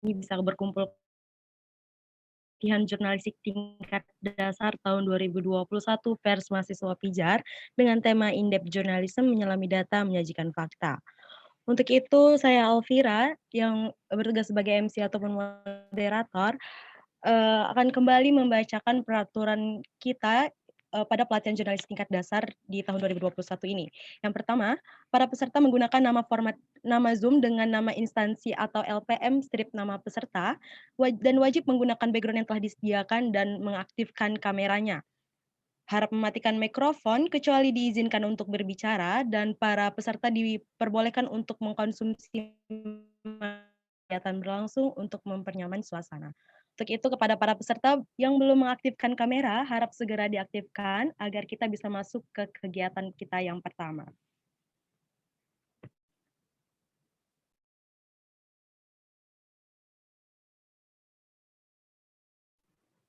bisa berkumpul latihan jurnalistik tingkat dasar tahun 2021 Pers Mahasiswa Pijar dengan tema In-Depth Journalism menyelami data menyajikan fakta. Untuk itu saya Alvira yang bertugas sebagai MC ataupun moderator akan kembali membacakan peraturan kita pada pelatihan jurnalis tingkat dasar di tahun 2021 ini. Yang pertama, para peserta menggunakan nama Zoom dengan nama instansi atau LPM strip nama peserta dan wajib menggunakan background yang telah disediakan dan mengaktifkan kameranya. Harap mematikan mikrofon kecuali diizinkan untuk berbicara dan para peserta diperbolehkan untuk mengkonsumsi kegiatan berlangsung untuk mempernyaman suasana. Untuk itu kepada para peserta yang belum mengaktifkan kamera, harap segera diaktifkan agar kita bisa masuk ke kegiatan kita yang pertama.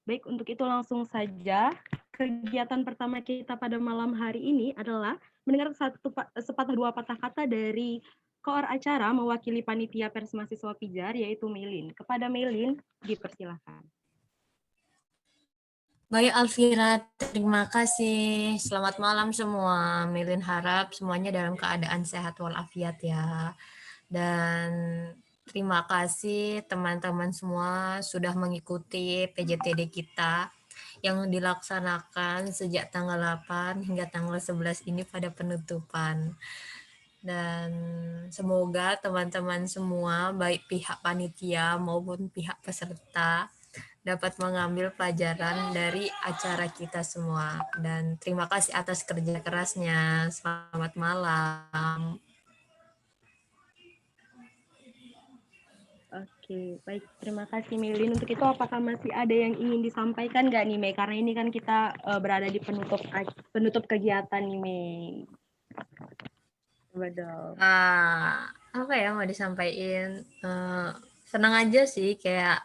Baik, untuk itu langsung saja. Kegiatan pertama kita pada malam hari ini adalah mendengar sepatah dua patah kata dari koor acara mewakili panitia Pers Mahasiswa Pijar, yaitu Melin. Kepada Melin, dipersilahkan. Baik Alvira, terima kasih. Selamat malam semua. Melin harap semuanya dalam keadaan sehat walafiat ya. Dan terima kasih teman-teman semua sudah mengikuti PJTD kita yang dilaksanakan sejak tanggal 8 hingga tanggal 11 ini pada penutupan. Dan semoga teman-teman semua, baik pihak panitia maupun pihak peserta, dapat mengambil pelajaran dari acara kita semua. Dan terima kasih atas kerja kerasnya. Selamat malam. Oke, baik. Terima kasih Melin. Untuk itu apakah masih ada yang ingin disampaikan nggak nih Mei? Karena ini kan kita berada di penutup kegiatan nih Mei. Coba dong. Apa ya mau disampaikan? Senang aja sih kayak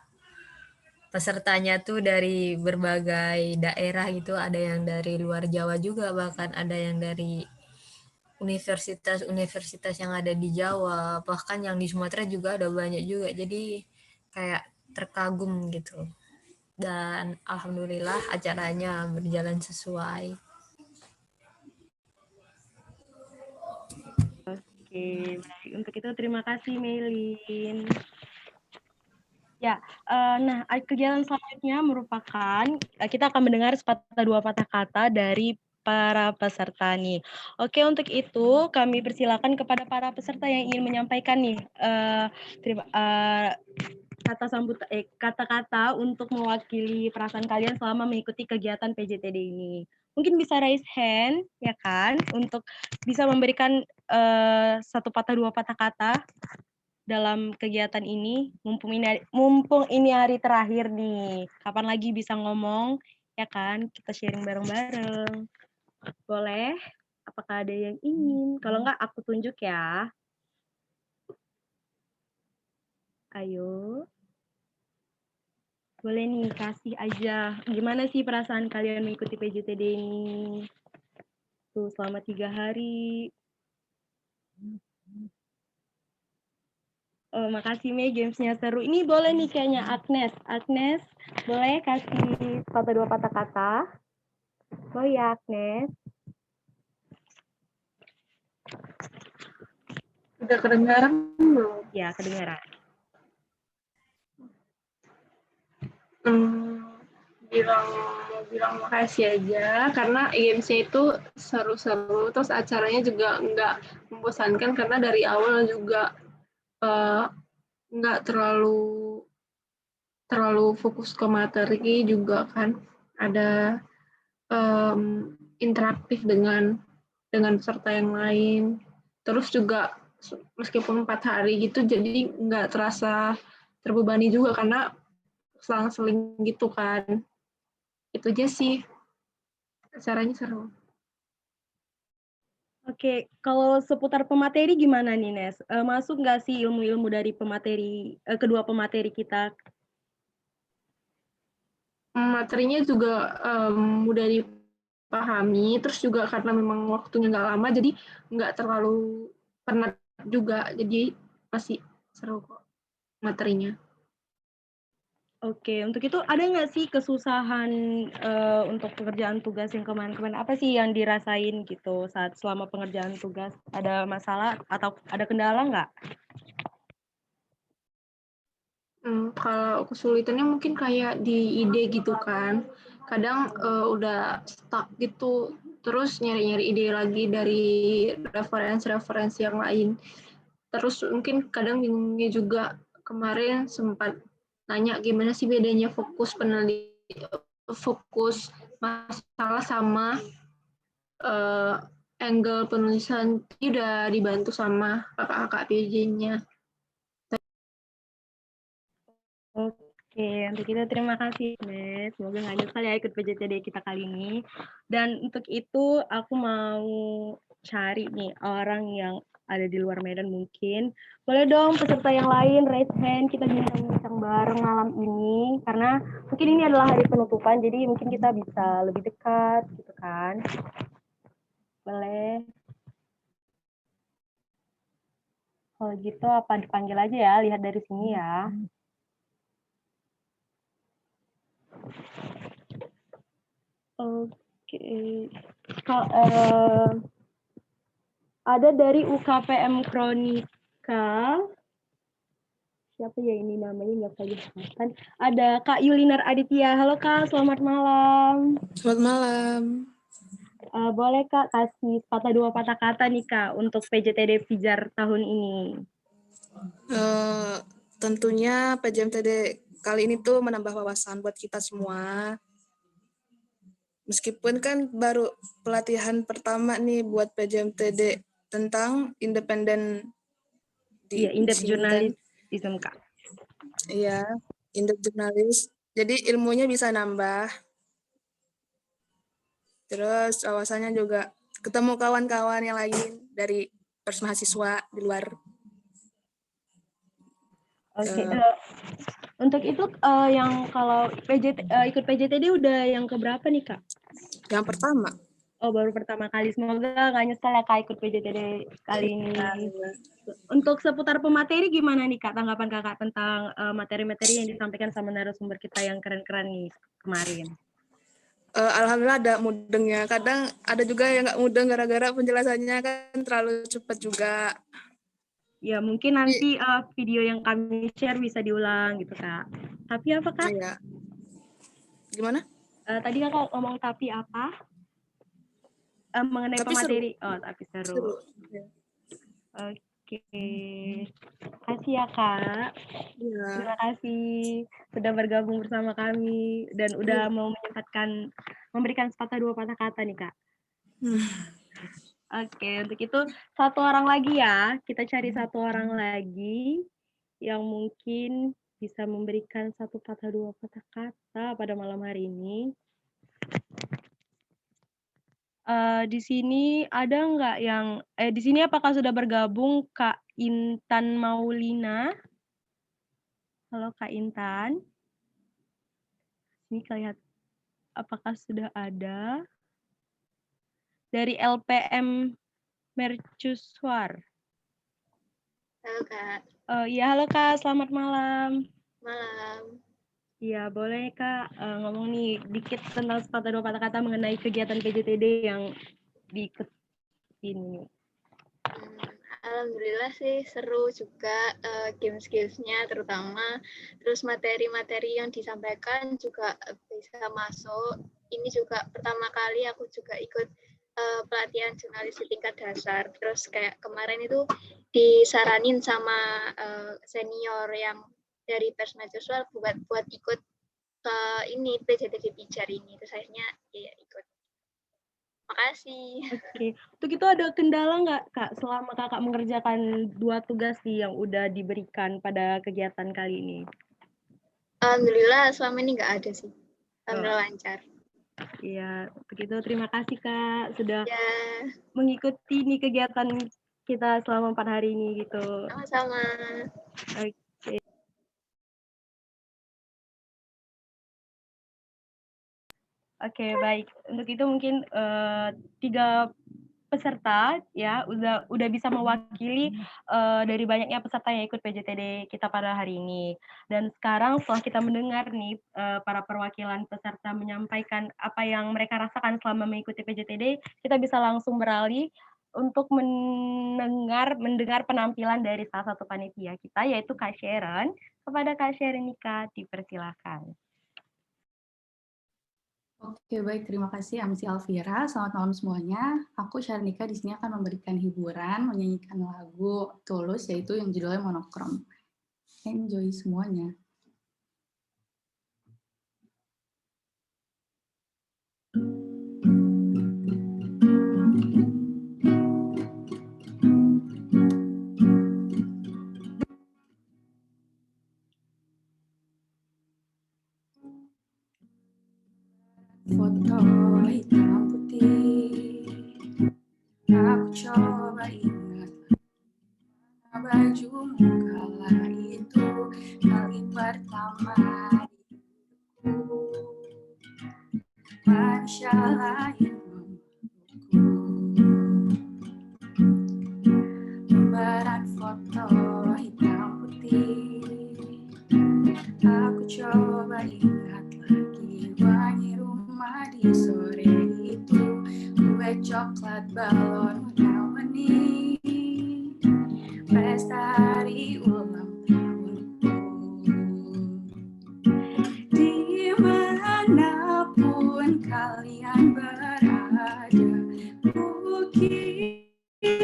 pesertanya tuh dari berbagai daerah gitu, ada yang dari luar Jawa juga, bahkan ada yang dari universitas-universitas yang ada di Jawa, bahkan yang di Sumatera juga ada banyak juga, jadi kayak terkagum gitu. Dan alhamdulillah acaranya berjalan sesuai. Oke, baik. Untuk itu terima kasih Melin. Ya, nah kegiatan selanjutnya merupakan kita akan mendengar sepatah dua patah kata dari para peserta nih. Oke, untuk itu kami persilakan kepada para peserta yang ingin menyampaikan nih kata-kata untuk mewakili perasaan kalian selama mengikuti kegiatan PJTD ini. Mungkin bisa raise hand, ya kan, untuk bisa memberikan satu patah dua patah kata dalam kegiatan ini. Mumpung ini hari terakhir nih. Kapan lagi bisa ngomong, ya kan? Kita sharing bareng-bareng. Boleh? Apakah ada yang ingin? Kalau enggak, aku tunjuk ya. Ayo. Boleh nih, kasih aja. Gimana sih perasaan kalian mengikuti PJTD ini? Tuh, selama 3 hari. Oh, makasih Mei, gamesnya seru. Ini boleh nih kayaknya Agnes. Agnes, boleh kasih patah dua patah kata? Oh ya, Agnes. Udah kedengaran belum? Ya, kedengaran. Bilang makasih aja karena gamesnya itu seru-seru, terus acaranya juga nggak membosankan karena dari awal juga nggak terlalu fokus ke materi juga kan, ada interaktif dengan peserta yang lain, terus juga meskipun 4 hari gitu jadi nggak terasa terbebani juga karena selang-seling gitu kan. Itu aja sih, acaranya seru. Oke, kalau seputar pemateri gimana nih, Nes? Masuk nggak sih ilmu-ilmu dari kedua pemateri kita? Materinya juga mudah dipahami, terus juga karena memang waktunya nggak lama, jadi nggak terlalu penat juga, jadi masih seru kok materinya. Oke, untuk itu ada nggak sih kesusahan, untuk pekerjaan tugas yang kemarin-kemarin? Apa sih yang dirasain gitu saat selama pengerjaan tugas? Ada masalah atau ada kendala nggak? Kalau kesulitannya mungkin kayak di ide gitu kan. Kadang udah stuck gitu, terus nyari-nyari ide lagi dari referensi-referensi yang lain. Terus mungkin kadang bingungnya juga, kemarin sempat nanya gimana sih bedanya fokus masalah sama angle penulisan. Ini udah dibantu sama kakak-kakak PJ-nya. Oke, untuk itu terima kasih, Nes. Semoga nggak nyesal ya ikut PJTD kita kali ini. Dan untuk itu aku mau cari nih orang yang ada di luar Medan mungkin. Boleh dong peserta yang lain raise hand, kita bincang-bincang bareng malam ini. Karena mungkin ini adalah hari penutupan, jadi mungkin kita bisa lebih dekat gitu kan. Boleh. Kalau gitu apa dipanggil aja ya, lihat dari sini ya. Oke. Ada dari UKPM Kronika. Siapa ya ini namanya, nggak kelihatan. Ada Kak Yulinar Aditya. Halo Kak, selamat malam. Selamat malam. Boleh Kak kasih dua patah kata nih Kak untuk PJTD Pijar tahun ini. Tentunya PJMTD kali ini tuh menambah wawasan buat kita semua. Meskipun kan baru pelatihan pertama nih buat PJMTD tentang independen Iya, di in-depth sini kan. journalism Kak. Iya, indep jurnalis. Jadi ilmunya bisa nambah. Terus wawasannya juga ketemu kawan-kawan yang lain dari pers mahasiswa di luar. Oke. Untuk itu yang kalau ikut PJTD udah yang keberapa nih Kak? Yang pertama. Oh, baru pertama kali. Semoga nggak nyesel ya Kak ikut PJTD kali ini. Untuk seputar pemateri gimana nih Kak tanggapan Kakak tentang materi-materi yang disampaikan sama narasumber kita yang keren-keren nih kemarin? Alhamdulillah ada mudengnya. Kadang ada juga yang nggak mudeng gara-gara penjelasannya kan terlalu cepat juga. Ya mungkin nanti video yang kami share bisa diulang gitu Kak. Tapi apa Kak? Iya. Gimana? Tadi Kakak ngomong tapi apa? Mengenai Tapi pemateri. seru. Oh, tapi seru. Seru. Ya. Oke. Kasih ya Kak. Ya. Terima kasih sudah bergabung bersama kami dan udah mau memberikan dua patah kata nih Kak. Oke, untuk itu satu orang lagi ya. Kita cari satu orang lagi yang mungkin bisa memberikan dua patah kata pada malam hari ini. Di sini ada nggak yang di sini apakah sudah bergabung Kak Intan Maulina? Halo Kak Intan. Ini kelihatan apakah sudah ada? Dari LPM Mercusuar. Halo Kak. Iya, halo Kak, selamat malam. Malam. Iya, boleh Kak ngomong nih dikit tentang dua patah kata mengenai kegiatan PJTD yang diikut ini. Alhamdulillah sih seru juga games-gamesnya terutama. Terus materi-materi yang disampaikan juga bisa masuk. Ini juga pertama kali aku juga ikut pelatihan jurnalis di tingkat dasar. Terus kayak kemarin itu disaranin sama senior yang dari pers mahasiswa buat ikut ke ini PJTD Pijar ini. Terus akhirnya ya ikut. Makasih. Oke, untuk itu ada kendala nggak Kak selama Kakak mengerjakan 2 tugas yang udah diberikan pada kegiatan kali ini? Alhamdulillah selama ini nggak ada sih. Alhamdulillah lancar. Iya, untuk itu terima kasih Kak sudah Ya, mengikuti nih kegiatan kita selama 4 hari ini gitu. sama-sama. Oke. Oke, baik. Untuk itu mungkin 3 peserta ya udah bisa mewakili dari banyaknya peserta yang ikut PJTD kita pada hari ini. Dan sekarang setelah kita mendengar nih para perwakilan peserta menyampaikan apa yang mereka rasakan selama mengikuti PJTD, kita bisa langsung beralih untuk mendengar penampilan dari salah satu panitia kita, yaitu Kak Sharon. Kepada Kak Sharon Nika, dipersilakan. Oke, baik. Terima kasih Amsi Alvira. Selamat malam semuanya. Aku Sharnika di sini akan memberikan hiburan, menyanyikan lagu Tulus, yaitu yang judulnya Monokrom. Enjoy semuanya. Foto hitam putih, aku coba ingat bajumu kala itu, kali pertama hidupku, manusia lain memelukku. Lembaran foto hitam putih, aku coba ingat lagi wangi rumah di sore itu, kue coklat balon warna-warni, pesta hari ulang tahunku. Dimanapun kalian berada, ku kirimkan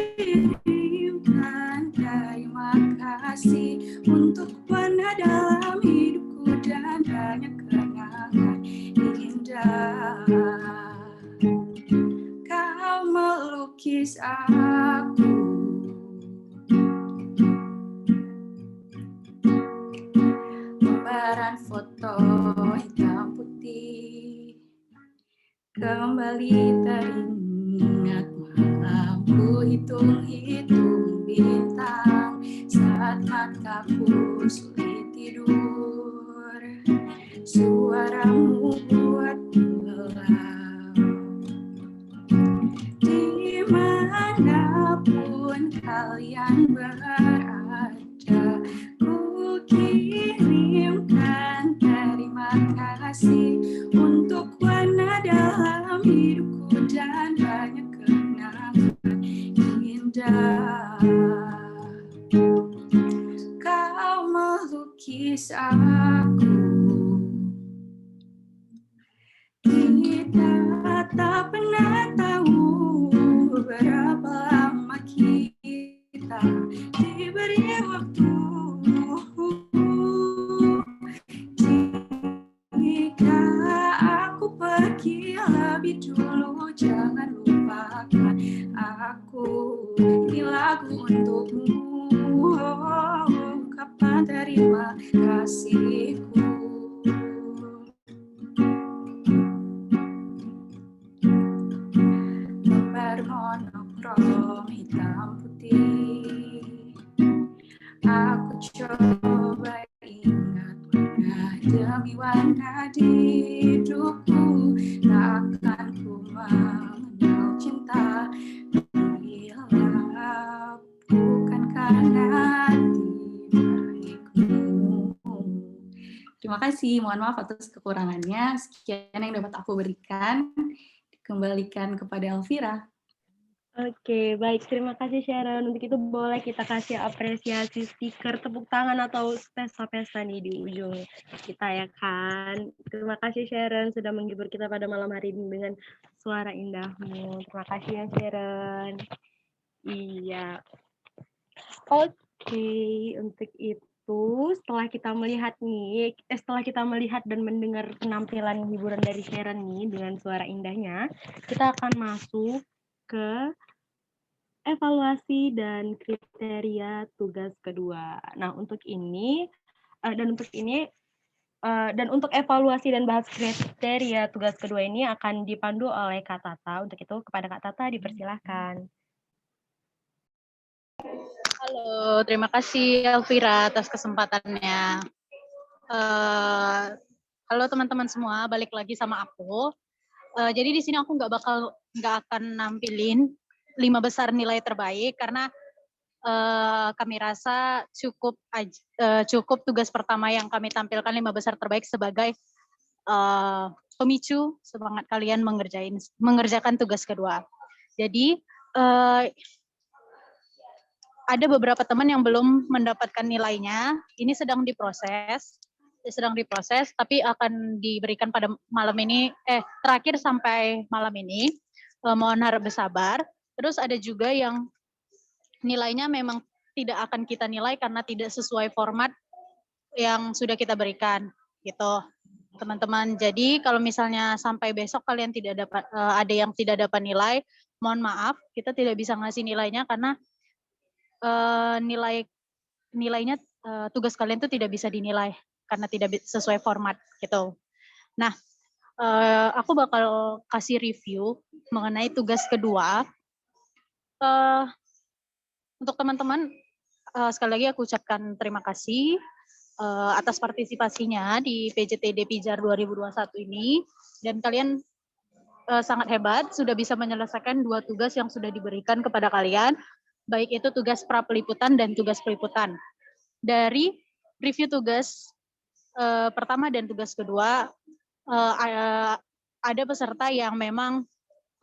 terima kasih untuk warna dalam hidupku dan banyak kenangan indah. Kau melukis aku, lembaran foto hitam putih, kembali teringat malamku hitung-hitung bintang saat mataku sulit tidur, suaramu buatku lelah. Dimanapun kalian berada, ku kirimkan terima kasih untuk warna dalam hidupku dan banyak kenangan indah. Kau melukis aku, kita tak pernah tahu berapa lama kita diberi waktu. Jika aku pergi lebih dulu, jangan lupakan aku. Ini lagu untukmu, ungkapan terima kasihku. Lembar monokrom hitam putih, aku coba ingat warna demi warna di hidupku. Takkan ku mengenal cinta bila bukan karena dirimu. Terima kasih, mohon maaf atas kekurangannya. Sekian yang dapat aku berikan. Dikembalikan kepada Elvira. Oke, baik. Terima kasih Sharon. Untuk itu boleh kita kasih apresiasi stiker tepuk tangan atau pesta-pesta nih di ujung kita ya kan. Terima kasih Sharon sudah menghibur kita pada malam hari ini dengan suara indahmu. Terima kasih ya Sharon. Iya. Oke, untuk itu setelah kita melihat dan mendengar penampilan hiburan dari Sharon nih dengan suara indahnya, kita akan masuk ke evaluasi dan kriteria tugas kedua. Nah, untuk evaluasi dan bahas kriteria tugas kedua ini akan dipandu oleh Kak Tata. Untuk itu kepada Kak Tata dipersilahkan. Halo, terima kasih Elvira atas kesempatannya. Halo teman-teman semua, balik lagi sama aku. Jadi di sini aku nggak akan nampilin 5 besar nilai terbaik karena kami rasa cukup tugas pertama yang kami tampilkan 5 besar terbaik sebagai pemicu semangat kalian mengerjakan tugas kedua. Jadi ada beberapa teman yang belum mendapatkan nilainya. Ini sedang diproses, tapi akan diberikan pada malam ini. Terakhir sampai malam ini. Mohon harap bersabar. Terus ada juga yang nilainya memang tidak akan kita nilai karena tidak sesuai format yang sudah kita berikan, gitu, teman-teman. Jadi kalau misalnya sampai besok kalian tidak dapat, ada yang tidak dapat nilai, mohon maaf, kita tidak bisa ngasih nilainya karena nilainya tugas kalian itu tidak bisa dinilai karena tidak sesuai format, gitu. Nah, aku bakal kasih review mengenai tugas kedua. Untuk teman-teman, sekali lagi aku ucapkan terima kasih atas partisipasinya di PJTD Pijar 2021 ini, dan kalian sangat hebat, sudah bisa menyelesaikan 2 tugas yang sudah diberikan kepada kalian, baik itu tugas pra-peliputan dan tugas peliputan. Dari review tugas pertama dan tugas kedua, ada peserta yang memang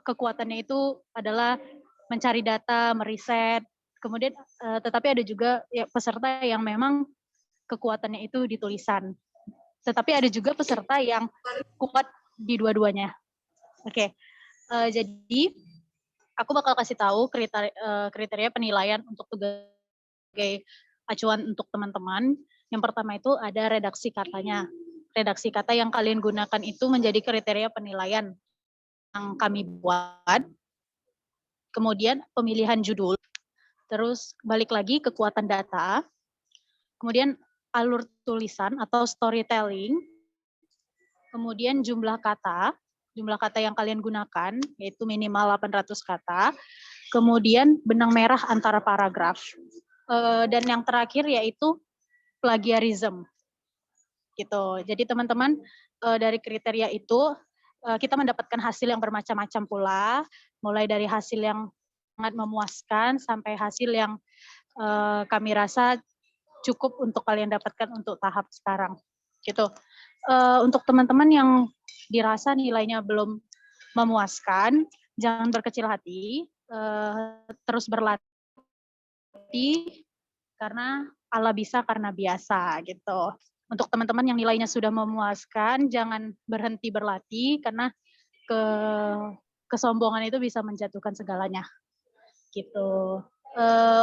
kekuatannya itu adalah mencari data, meriset, kemudian tetapi ada juga peserta yang memang kekuatannya itu di tulisan. Tetapi ada juga peserta yang kuat di dua-duanya. Oke. Jadi aku bakal kasih tahu kriteria penilaian untuk tugas sebagai acuan untuk teman-teman. Yang pertama itu ada redaksi katanya. Redaksi kata yang kalian gunakan itu menjadi kriteria penilaian yang kami buat. Kemudian pemilihan judul, terus balik lagi kekuatan data, kemudian alur tulisan atau storytelling, kemudian jumlah kata yang kalian gunakan, yaitu minimal 800 kata, kemudian benang merah antara paragraf, dan yang terakhir yaitu plagiarism. Gitu. Jadi teman-teman, dari kriteria itu, kita mendapatkan hasil yang bermacam-macam pula, mulai dari hasil yang sangat memuaskan sampai hasil yang kami rasa cukup untuk kalian dapatkan untuk tahap sekarang. Gitu. Untuk teman-teman yang dirasa nilainya belum memuaskan, jangan berkecil hati, terus berlatih karena Allah bisa karena biasa gitu. Untuk teman-teman yang nilainya sudah memuaskan, jangan berhenti berlatih karena kesombongan itu bisa menjatuhkan segalanya. Gitu.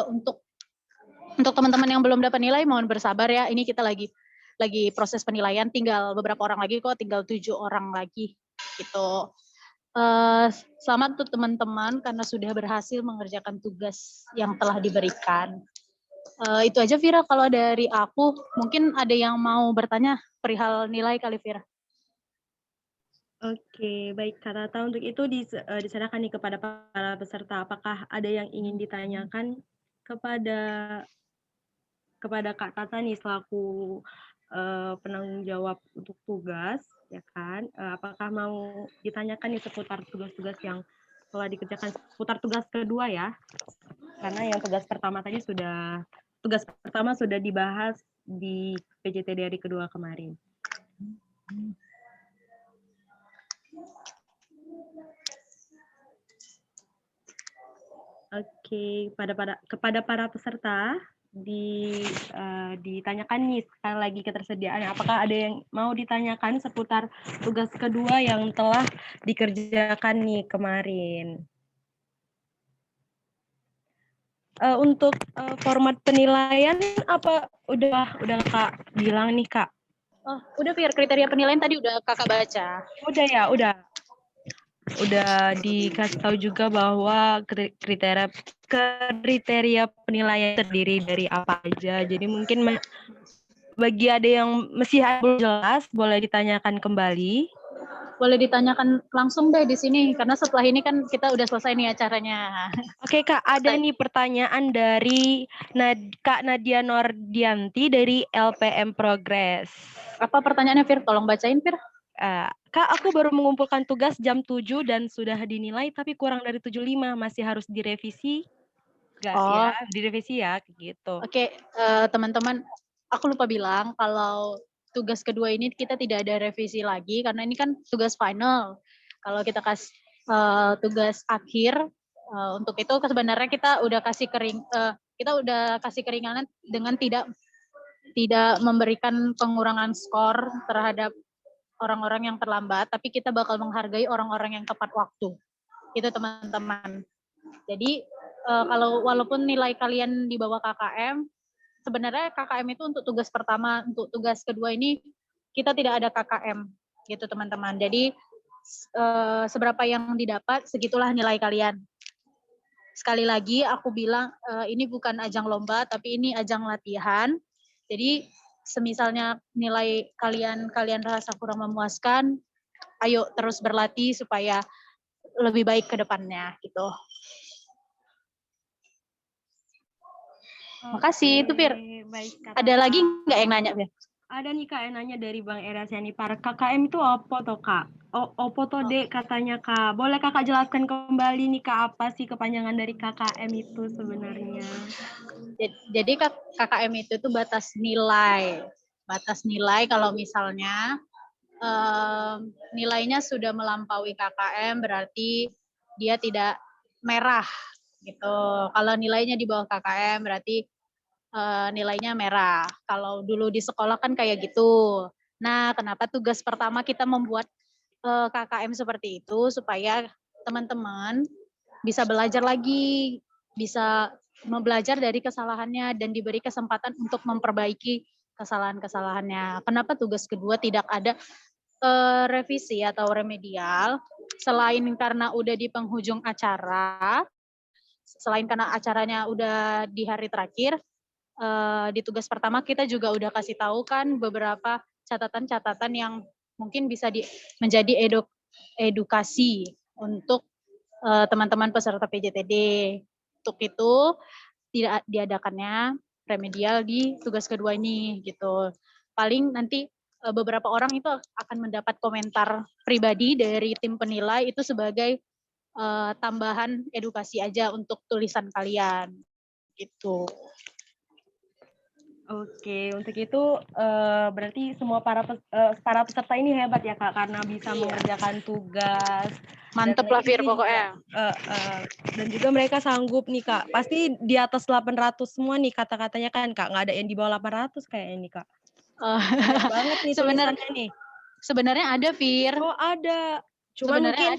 Untuk teman-teman yang belum dapat nilai, mohon bersabar ya. Ini kita lagi proses penilaian, tinggal beberapa orang lagi kok, tinggal 7 orang lagi. Gitu. Selamat untuk teman-teman karena sudah berhasil mengerjakan tugas yang telah diberikan. Itu aja Vira, kalau dari aku. Mungkin ada yang mau bertanya perihal nilai kali Vira. Oke, baik Kak Tata. Untuk itu diserahkan nih kepada para peserta. Apakah ada yang ingin ditanyakan kepada Kak Tata nih selaku penanggung jawab untuk tugas, ya kan? Apakah mau ditanyakan nih seputar tugas-tugas yang telah dikerjakan, seputar tugas kedua ya? Karena yang tugas pertama sudah dibahas di PJTD hari kedua kemarin. Oke, kepada para peserta ditanyakan nih sekali lagi ketersediaan. Apakah ada yang mau ditanyakan seputar tugas kedua yang telah dikerjakan nih kemarin? Untuk format penilaian apa udah Kak bilang nih Kak? Oh, udah Fir, kriteria penilaian tadi udah Kakak baca. Udah ya, udah dikasih tahu juga bahwa kriteria penilaian terdiri dari apa aja. Jadi mungkin bagi ada yang masih belum jelas, boleh ditanyakan kembali. Boleh ditanyakan langsung deh di sini, karena setelah ini kan kita udah selesai nih acaranya. Oke Kak, ada nih pertanyaan dari Kak Nadia Nordianti dari LPM Progress. Apa pertanyaannya Fir? Tolong bacain Fir. Kak, aku baru mengumpulkan tugas jam 7 dan sudah dinilai tapi kurang dari 75, masih harus direvisi nggak ya? Oh, Direvisi ya, kayak gitu. oke, teman-teman, aku lupa bilang kalau tugas kedua ini kita tidak ada revisi lagi karena ini kan tugas final. Kalau kita kasih tugas akhir, untuk itu sebenarnya kita udah kasih keringanan dengan tidak memberikan pengurangan skor terhadap orang-orang yang terlambat, tapi kita bakal menghargai orang-orang yang tepat waktu. Itu teman-teman. Jadi kalau walaupun nilai kalian di bawah KKM, sebenarnya KKM itu untuk tugas pertama, untuk tugas kedua ini kita tidak ada KKM gitu teman-teman. Jadi seberapa yang didapat segitulah nilai kalian. Sekali lagi aku bilang ini bukan ajang lomba tapi ini ajang latihan. Jadi semisalnya nilai kalian rasa kurang memuaskan, ayo terus berlatih supaya lebih baik ke depannya gitu. Makasih itu Fir. Baik, Kak Ada Tata. lagi nggak yang nanya Fir? Ada nih Kak yang nanya dari Bang Erasiani, para KKM itu apa toh Kak? Opo toh Dek katanya Kak. Boleh Kakak jelaskan kembali nih Kak, apa sih kepanjangan dari KKM itu sebenarnya? Jadi KKM itu tuh batas nilai. Batas nilai kalau misalnya nilainya sudah melampaui KKM berarti dia tidak merah gitu. Kalau nilainya di bawah KKM berarti nilainya merah. Kalau dulu di sekolah kan kayak gitu. Nah, kenapa tugas pertama kita membuat KKM seperti itu supaya teman-teman bisa belajar lagi, bisa belajar dari kesalahannya dan diberi kesempatan untuk memperbaiki kesalahan-kesalahannya. Kenapa tugas kedua tidak ada revisi atau remedial? Selain karena udah di penghujung acara, selain karena acaranya udah di hari terakhir, di tugas pertama kita juga udah kasih tahu kan beberapa catatan-catatan yang mungkin bisa menjadi edukasi untuk teman-teman peserta PJTD. Untuk itu tidak diadakannya remedial di tugas kedua ini gitu. Paling nanti beberapa orang itu akan mendapat komentar pribadi dari tim penilai itu sebagai tambahan edukasi aja untuk tulisan kalian gitu. Oke, untuk itu berarti semua para peserta ini hebat ya Kak, karena bisa mengerjakan tugas. Mantep lah Fir pokoknya. Dan juga mereka sanggup nih Kak, pasti di atas 800 semua nih kata-katanya kan Kak, nggak ada yang di bawah 800 kayaknya nih Kak. Banyak banget nih tulisannya nih. Sebenarnya ada Fir. Oh ada, cuman mungkin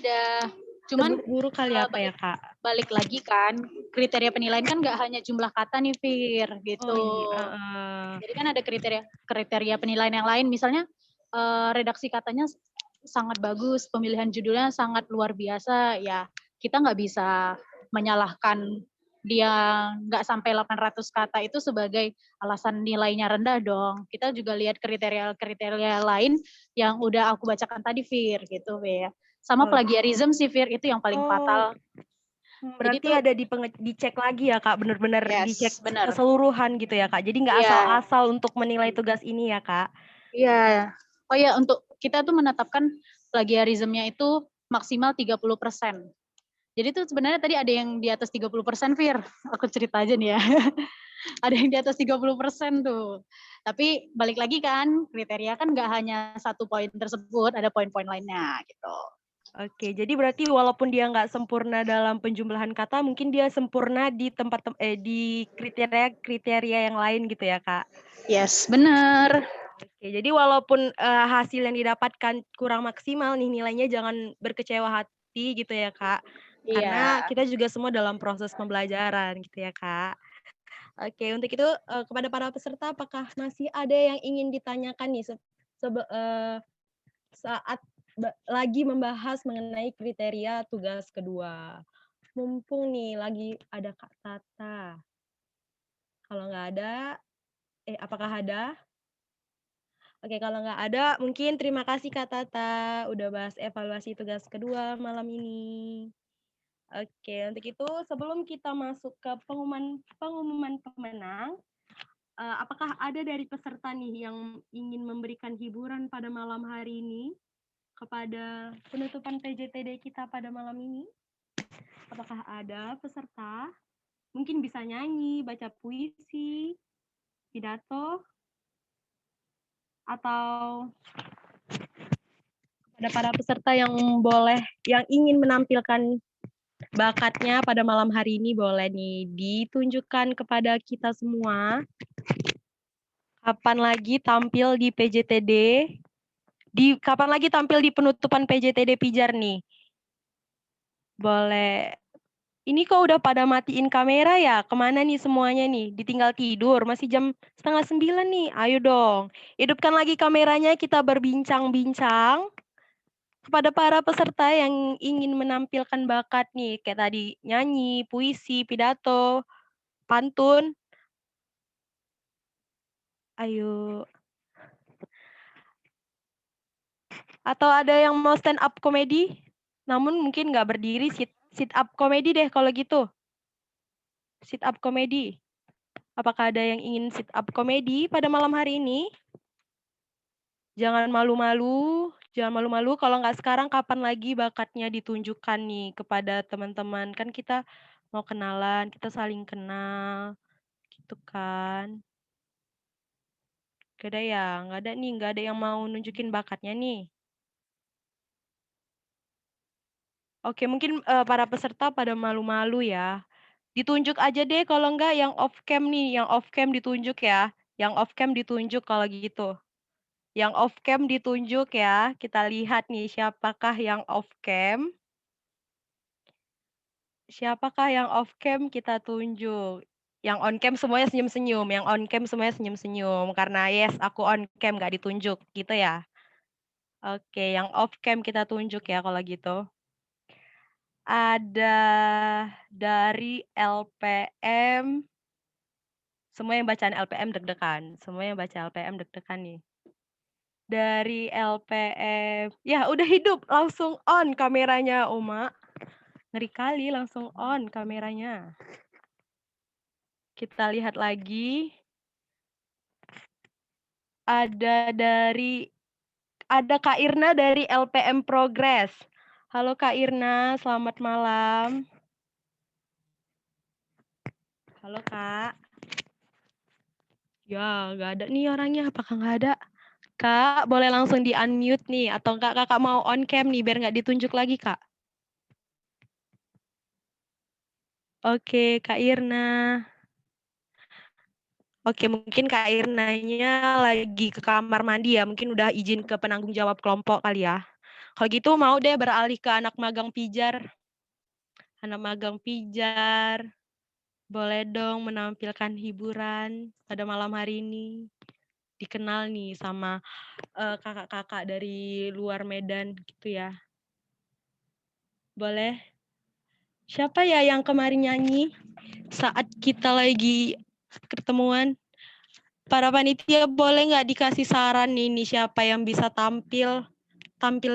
Cuman guru kali apa ya Kak? Balik lagi kan, kriteria penilaian kan nggak hanya jumlah kata nih Fir gitu. Oh, iya. Jadi kan ada kriteria penilaian yang lain, misalnya redaksi katanya sangat bagus, pemilihan judulnya sangat luar biasa, ya kita nggak bisa menyalahkan dia nggak sampai 800 kata itu sebagai alasan nilainya rendah dong. Kita juga lihat kriteria-kriteria lain yang udah aku bacakan tadi Fir gitu Fir. Sama plagiarism sih Fir, itu yang paling fatal. Berarti ada dicek lagi ya Kak, benar-benar dicek keseluruhan gitu ya Kak. Jadi nggak asal-asal untuk menilai tugas ini ya Kak. Iya. Oh ya, untuk kita tuh menetapkan plagiarismnya itu maksimal 30%. Jadi tuh sebenarnya tadi ada yang di atas 30% Fir. Aku cerita aja nih ya. Ada yang di atas 30% tuh. Tapi balik lagi kan, kriteria kan nggak hanya satu poin tersebut, ada poin-poin lainnya gitu. Oke, jadi berarti walaupun dia nggak sempurna dalam penjumlahan kata, mungkin dia sempurna di di kriteria yang lain gitu ya Kak? Yes, benar. Oke, jadi walaupun hasil yang didapatkan kurang maksimal nih nilainya, jangan berkecewa hati gitu ya Kak. Karena kita juga semua dalam proses pembelajaran gitu ya Kak. Oke, untuk itu kepada para peserta, apakah masih ada yang ingin ditanyakan nih saat lagi membahas mengenai kriteria tugas kedua? Mumpung nih lagi ada Kak Tata. Kalau nggak ada, apakah ada? Oke, kalau nggak ada, mungkin terima kasih Kak Tata udah bahas evaluasi tugas kedua malam ini. Oke, untuk itu sebelum kita masuk ke pengumuman pemenang, apakah ada dari peserta nih yang ingin memberikan hiburan pada malam hari ini? kepada penutupan PJTD kita pada malam ini? Apakah ada peserta? Mungkin bisa nyanyi, baca puisi, pidato, atau kepada para peserta yang ingin menampilkan bakatnya pada malam hari ini, boleh nih ditunjukkan kepada kita semua. Kapan lagi tampil di PJTD? Kapan lagi tampil di penutupan PJTD Pijar nih? Boleh. Ini kok udah pada matiin kamera ya? Kemana nih semuanya nih? Ditinggal tidur, masih jam 8:30 nih. Ayo dong, hidupkan lagi kameranya, kita berbincang-bincang. Kepada para peserta yang ingin menampilkan bakat nih, kayak tadi nyanyi, puisi, pidato, pantun. Ayo. Atau ada yang mau stand up komedi? Namun mungkin nggak berdiri, sit up komedi deh kalau gitu. Sit up komedi. Apakah ada yang ingin sit up komedi pada malam hari ini? Jangan malu-malu, kalau nggak sekarang kapan lagi bakatnya ditunjukkan nih kepada teman-teman. Kan kita mau kenalan, kita saling kenal, gitu kan. Nggak ada yang mau nunjukin bakatnya nih. Oke, mungkin para peserta pada malu-malu ya. Ditunjuk aja deh kalau enggak yang off cam nih, yang off cam ditunjuk ya. Yang off cam ditunjuk kalau gitu. Yang off cam ditunjuk ya. Kita lihat nih siapakah yang off cam. Siapakah yang off cam kita tunjuk. Yang on cam semuanya senyum-senyum, yang on cam semuanya senyum-senyum karena yes, aku on cam nggak ditunjuk gitu ya. Oke, yang off cam kita tunjuk ya kalau gitu. Ada dari LPM. Semua yang bacaan LPM deg-degan. Semua yang baca LPM deg-degan nih. Dari LPM. Ya, udah hidup. Langsung on kameranya, Uma. Ngeri kali langsung on kameranya. Kita lihat lagi. Ada Kak Irna dari LPM Progress. Halo Kak Irna, selamat malam. Halo Kak. Ya, nggak ada nih orangnya. Apakah nggak ada? Kak, boleh langsung di-unmute nih. Atau enggak kakak mau on cam nih, biar nggak ditunjuk lagi, Kak. Oke, Kak Irna. Oke, mungkin Kak Irnanya lagi ke kamar mandi ya. Mungkin udah izin ke penanggung jawab kelompok kali ya. Kalau gitu mau deh beralih ke anak magang pijar. Anak magang pijar. Boleh dong menampilkan hiburan pada malam hari ini. Dikenal nih sama kakak-kakak dari luar Medan gitu ya. Boleh? Siapa ya yang kemarin nyanyi saat kita lagi ketemuan? Para panitia boleh nggak dikasih saran nih siapa yang bisa tampil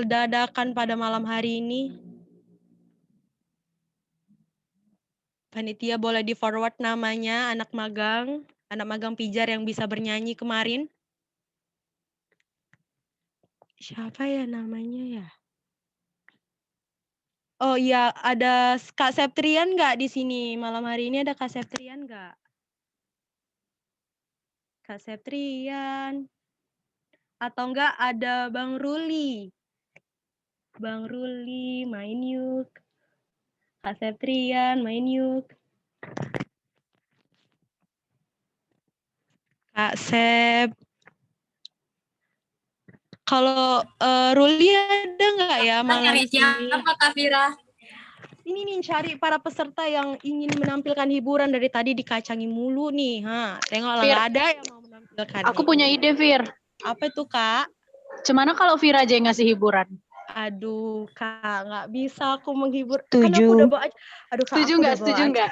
dadakan pada malam hari ini? Panitia boleh di-forward namanya anak magang pijar yang bisa bernyanyi kemarin. Siapa ya namanya ya? Oh iya, ada Kak Septrian nggak di sini? Malam hari ini ada Kak Septrian nggak? Kak Septrian. Atau enggak ada Bang Ruli. Bang Ruli, main yuk. Kak Septrian, main yuk. Kak Sep. Kalau Ruli ada nggak ya malam Cari ini? siapa Kak Fira? Ini nih cari para peserta yang ingin menampilkan hiburan dari tadi dikacangi mulu nih. Tengoklah nggak ada yang mau menampilkan. Aku punya ide, Fir. Apa itu Kak? Gimana kalau Fira aja yang ngasih hiburan? Aduh Kak, nggak bisa aku menghibur. Setuju. Kan aku udah bawa. Aduh Kak, Setuju aku nggak? udah bawa Setuju aja. nggak?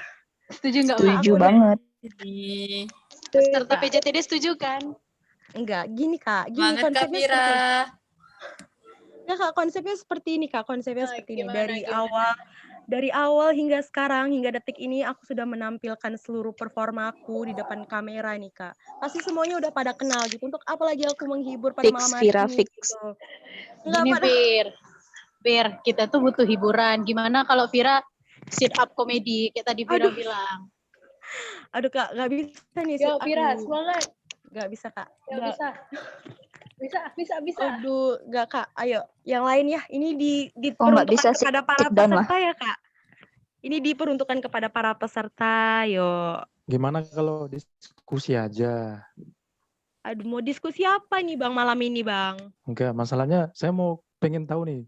Setuju nggak? Setuju banget. Peserta PJTD setuju kan? Enggak, gini Kak. Gini Banget Kak konsepnya Fira. seperti ini. Ya Kak, konsepnya seperti ini Kak. Konsepnya seperti ini. Gimana, Dari gimana? awal dari awal hingga sekarang, hingga detik ini aku sudah menampilkan seluruh performa aku di depan kamera nih, Kak. Pasti semuanya udah pada kenal gitu, untuk apa lagi aku menghibur pada Fix, malam hari Vira, ini fix. gitu. Nggak Gini, pada Bir, kita tuh butuh hiburan. Gimana kalau Vira sit up komedi kayak tadi Vira Aduh. bilang? aduh Kak, nggak bisa nih. Yo, Vira, Aduh, semangat. nggak bisa Kak. Yo, Nggak. bisa. Aduh, nggak Kak. Ayo, yang lain ya. Ini Oh, nggak bisa diperuntukkan sit kepada para down lah. peserta ya Kak. Ini diperuntukkan kepada para peserta. Yo. Gimana kalau diskusi aja? Aduh, mau diskusi apa nih Bang malam ini Bang? Enggak, masalahnya saya pengen tahu nih,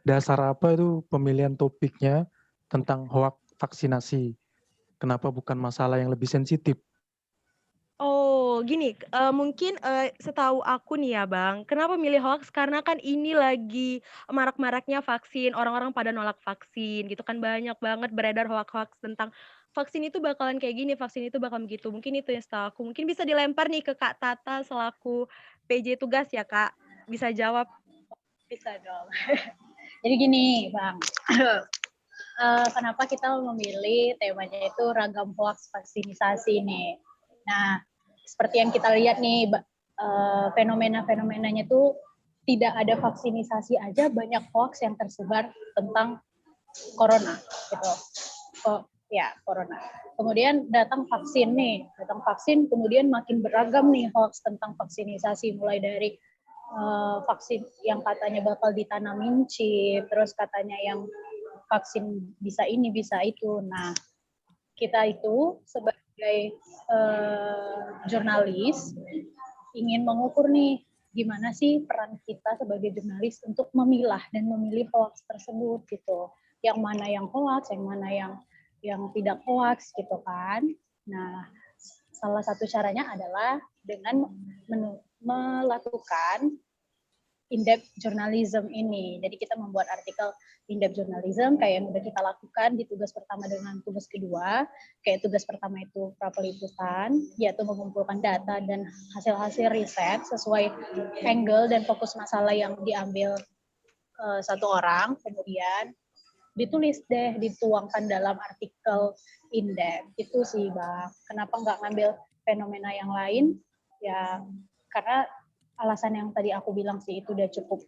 dasar apa itu pemilihan topiknya tentang hoax vaksinasi. Kenapa bukan masalah yang lebih sensitif? Oh, gini, mungkin, setahu aku nih ya Bang, kenapa milih hoax, karena kan ini lagi marak-maraknya vaksin, orang-orang pada nolak vaksin gitu kan, banyak banget beredar hoax-hoax tentang vaksin itu bakalan kayak gini, vaksin itu bakal begitu. Mungkin itu yang setahu aku. Mungkin bisa dilempar nih ke Kak Tata selaku PJ tugas ya Kak, bisa jawab. Bisa dong. Jadi gini, Bang. Kenapa kita memilih temanya itu ragam hoax vaksinisasi nih. Nah, seperti yang kita lihat nih, fenomena-fenomenanya tuh tidak ada vaksinisasi aja banyak hoax yang tersebar tentang corona gitu. Corona. Kemudian datang vaksin, kemudian makin beragam nih hoax tentang vaksinisasi, mulai dari vaksin yang katanya bakal ditanamin chip, terus katanya yang vaksin bisa ini, bisa itu. Nah, kita itu sebagai jurnalis ingin mengukur nih gimana sih peran kita sebagai jurnalis untuk memilah dan memilih hoax tersebut gitu. Yang mana yang hoax, yang mana yang tidak hoax gitu kan. Nah, salah satu caranya adalah dengan melakukan in-depth journalism ini. Jadi kita membuat artikel in-depth journalism kayak yang udah kita lakukan di tugas pertama dengan tugas kedua. Kayak tugas pertama itu prapeliputan, yaitu mengumpulkan data dan hasil-hasil riset sesuai angle dan fokus masalah yang diambil satu orang. Kemudian ditulis deh, dituangkan dalam artikel in-depth. Itu sih, Bang. Kenapa nggak ngambil fenomena yang lain? Ya, karena alasan yang tadi aku bilang sih itu udah cukup